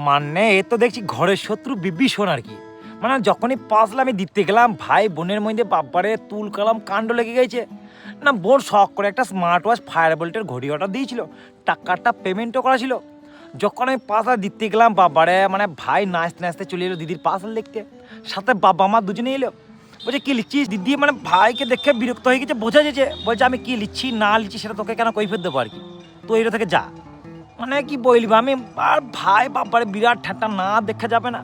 মানে এ তো দেখছি ঘরের শত্রু বিভীষণ আর কি। মানে যখনই পাসলা আমি দিতে গেলাম ভাই বোনের মধ্যে বাব্বারে তুল কালাম কাণ্ড লেগে গেছে। না বোন শখ করে একটা স্মার্ট ওয়াচ ফায়ার বোল্টের ঘড়ি অর্ডার দিয়েছিল, টাকাটা পেমেন্টও করা ছিল। যখন আমি পাসলা দিতে গেলাম বাব্বারে মানে ভাই নাচতে নাচতে চলে এলো দিদির পাসলা দেখতে, সাথে বাবা মা দুজনে এলো। বলছে কি লিখছিস দিদি, মানে ভাইকে দেখে বিরক্ত হয়ে গেছে, বোঝা যাচ্ছে। বলছে আমি কি লিখছি না লিখছি সেটা তোকে কেন কৈফিয়ত দেবো আর কি, তো এটা থেকে যা। মানে কি বলবি আমি, আর ভাই বাবারে বিরাট ঠাট্টা, না দেখা যাবে না।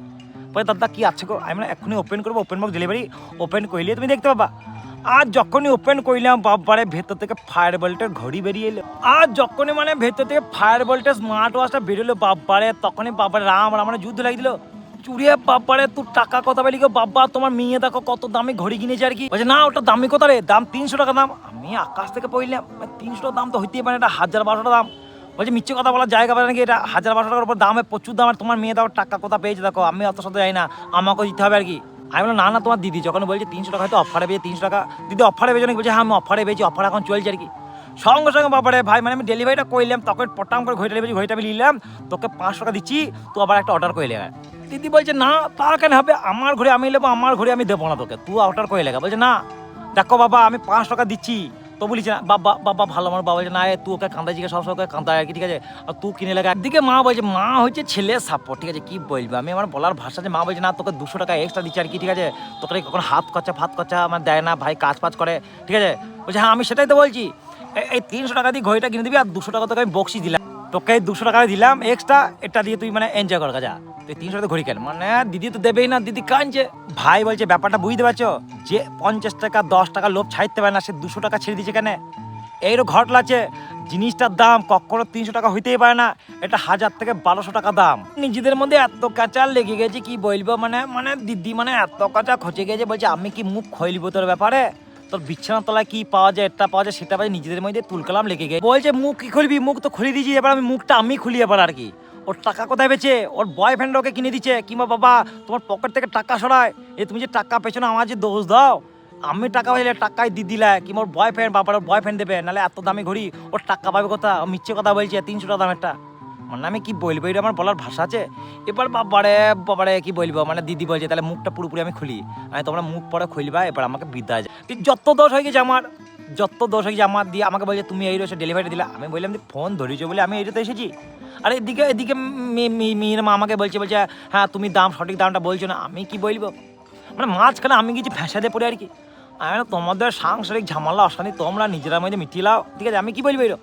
বলে দাদা কি আছে গো, আমি মানে এক্ষুনি ওপেন করবো, ওপেন বক্স ডেলিভারি ওপেন করলে তুমি দেখতে পাবা। আর যখনই ওপেন করলাম বাবারে ভেতর থেকে ফায়ার বোল্টের ঘড়ি বেরিয়ে এলো। আর যখনই মানে ভেতর থেকে ফায়ার বোল্টের স্মার্ট ওয়াচটা বেরোলো বাবারে, তখনই বাবারে রাম রাম মানে যুদ্ধ লাগিয়ে দিল। চুরিয়ে বাবারে তোর টাকা কথা বলি গো বাবা, তোমার মেয়ে দেখো কত দামি ঘড়ি কিনেছে আর কি। বলছে না ওটা দামি কত রে, দাম 300 টাকা দাম। আমি আকাশ থেকে পড়লাম 300 টাকা দাম তো হইতেই পারে, এটা 1000-1200 দাম। বলছে মিথ্যে কথা বলার জায়গা পারে নাকি, এটা 1000-1200 টাকার উপর দামে প্রচুর দাম, আর তোমার মেয়ে দাও টাকা কোথা পেয়েছে দেখো, আমি অত শত যাই না, আমাকে দিতে হবে আর কি। আমি বললাম না না তোমার দিদি যখন বলছে 300 টাকা হয়তো অফারে পেয়েছে, 300 টাকা দিদি অফারে পেয়েছে নাকি, বলছে হ্যাঁ আমি অফারে পেয়েছি, অফার এখন চলছে আর কি। সঙ্গে সঙ্গে বাবারে ভাই মানে আমি ডেলিভারিটা করলাম, তখন পটাম করে ঘড়িটা আমি নিলাম, তোকে 500 টাকা দিচ্ছি, তো আবার একটা অর্ডার করে লেগা। দিদি বলছে না তা কেন হবে, আমার ঘড়ি আমি নেবো, আমার ঘড়ি আমি দেবো না তোকে, তুই অর্ডার করে লেগা। বলছে না দেখো বাবা আমি 500 টাকা দিচ্ছি, তো বলিস না বাবা বাবা ভালো আমার বাবা বলছে না তুই ওকে কান্দায় জিজ্ঞাসা সব সময় কান্দায় আর কি, ঠিক আছে, আর তুই কিনে লাগা। একদিকে মা বলছে, মা হচ্ছে ছেলে সাপোর্ট, ঠিক আছে কি বলবো আমি, আমার বলার ভাষা যে মা বলছে না তোকে 200 টাকা এক্সট্রা দিচ্ছে আর কি, ঠিক আছে, তোকে কখন হাত খরচা আমার দেয় না ভাই, কাজ করে, ঠিক আছে। বলছে হ্যাঁ আমি সেটাই তো বলছি, এই 300 টাকা দিয়ে ঘড়িটা কিনে দিবি, আর 200 টাকা তোকে আমি বক্সি দিলাম, তোকে 200 টাকা দিলাম এক্সট্রা, এটা দিয়ে তুই মানে এনজয় কর যা, তুই 300 টাকা ঘড়ি কেন, মানে দিদি তো দেবেই না, দিদি কাঁদছে। ভাই বলছে ব্যাপারটা বুঝতে পারছো, যে 50 টাকা 10 টাকা লোভ ছাড়তে পারে না, সে 200 টাকা ছেড়ে দিচ্ছে কেন, এইরকম ঘটনা আছে। জিনিসটার দাম কখনো 300 টাকা হইতেই পারে না, এটা 1000 থেকে 1200 টাকা দাম। নিজেদের মধ্যে এত কাঁচা লেগে গেছে কি বলবো, মানে মানে দিদি মানে এত কাঁচা খচে গেছে, বলছে আমি কি মুখ খইলিব তোর ব্যাপারে, তোর বিছানার তলায় কি পাওয়া যায়, এটা পাওয়া যায় সেটা পাওয়া যায়, নিজেদের মধ্যে তুলকালাম লেগে গেছে। বলছে মুখ কি খুলবি, মুখ তো খুলে দিয়েছি, এবার আমি মুখটা আমি খুলি এবার আর কি। ওর টাকা কোথায় পেয়েছে, ওর বয়ফ্রেন্ড ওকে কিনে দিচ্ছে, কিংবা বাবা তোমার পকেট থেকে টাকা সরায়, তুমি যে টাকা পেছনে আমার যে দোষ দাও, আমি টাকা পাইলে টাকাই দিয়ে দিলে, কিংবা ওর বয়ফ্রেন্ড বাবার ওর বয়ফ্রেন্ড দেবে, নাহলে এত দামি ঘড়ি ওর টাকা পাবে কথা, মিথ্যে কথা বলছে 300 টাকা দামেরটা। মানে আমি কি বলবো, এটা আমার বলার ভাষা আছে। এবার বাবারে কি বলবো, মানে দিদি বলছে তাহলে মুখটা পুরোপুরি আমি খুলি, আমি তোমরা মুখ পরে খুলবা, এবার আমাকে বিদায় যায়। যত দোষ হয়ে গেছে আমার, যত দোষ হয়ে গেছে আমার, দিয়ে আমাকে বলছে তুমি এই রয়েছে ডেলিভারি দিলা, আমি বললাম ফোন ধরেছো বলে আমি এইটাতে এসেছি। আর এদিকে মেয়ের মা আমাকে বলছে হ্যাঁ তুমি সঠিক দামটা বলছো না, আমি কি বলবো, মানে মাঝখানে আমি কিছু ফ্যাসাদে পড়ে আর কি। আমি তোমাদের সাংসারিক ঝামেলা অশান্তি তোমরা নিজেরা মধ্যে মিটিয়ে লাও, ঠিক আছে, আমি কি বলবো।